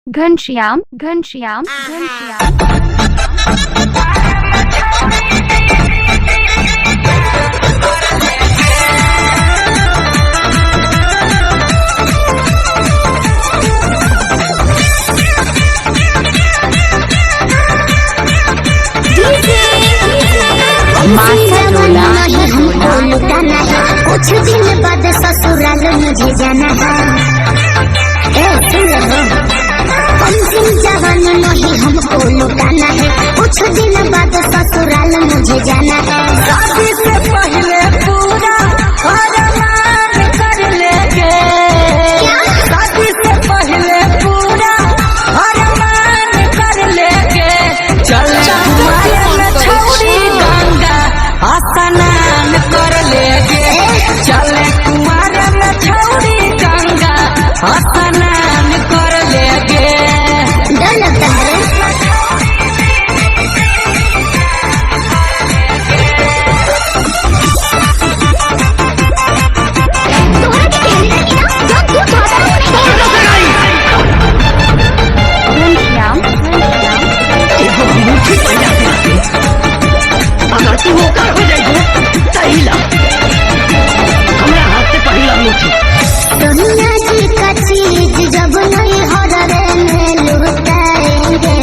घनश्याम घनश्याम घनश्याम कुछ दिन बाद ससुराल मुझे जाना है, पंचिम जवान नहीं हमको लुटाना है। कुछ दिन बाद ससुराल मुझे जाना है। शादी से पहले पूरा अरमान कर लेंगे, शादी से पहले पूरा अरमान कर लेंगे। चल छौरी गंगा स्नान कर लेंगे, चले कुमार में छौरी गंगा स्नान कर लेंगे। डर लगता है दुनिया जी का चीज जब नहीं हो में लुटाएंगे।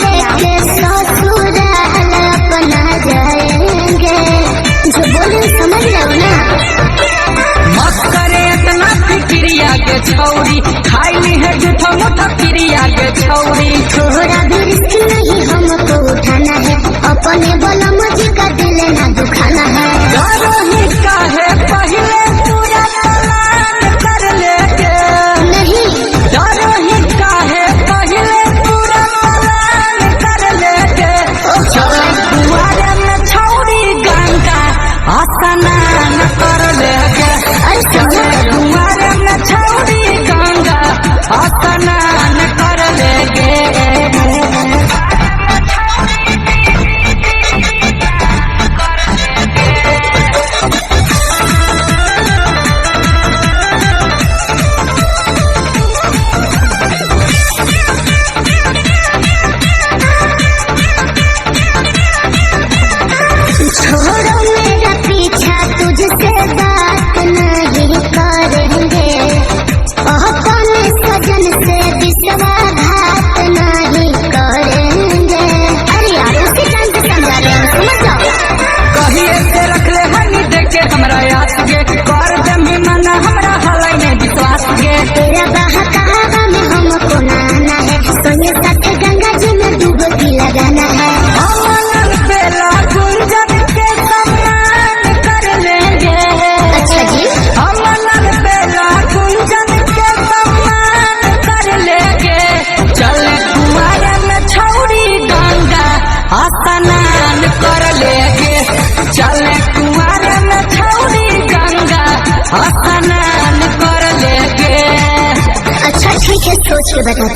लेके ससुराल अपना जाएंगे। जो बोले समझ लो ना। मत करे इतना फिक्रिया के छौरी, खाई है झूठा मोटा फिरिया के छौरी। थोड़ा भी रिस्क नहीं हमको उठाना है, अपने बलम जी का दिल ना दुखाना है। ही काहे पहले पूरा प्लान कर लेंगे, नहीं ही काहे पहले पूरा प्लान कर लेंगे। चल कुआरे में छौरी गंगा स्नान कर लेंगे, चल कुआरे में छौरी गंगा स्नान कर लेंगे। छोड़ो मेरा पीछा, तुझसे बात नहीं करेंगे। अपने सजन से विश्वासघात नहीं करेंगे। अरे यार उसी टाइम से समझा रहे हैं, समझ जाओ। कहिए से रख ले हनी देके हमरा याद गे, कर दे मना हमरा हलाई में विश्वास गे। तेरा बहकावा में हमको नहाना है, सोने साथ गंगा जी में डुबकी लगाना है। अमन बेला गुंजन के सम्मान कर लेंगे। अच्छा जी अमन बेला गुंजन के सम्मान कर लेंगे। चले कुआरे में छौरी गंगा स्नान कर लेंगे, चले कुआरे में छौरी गंगा स्नान कर लेंगे। अच्छा ठीक है, सोच के बता।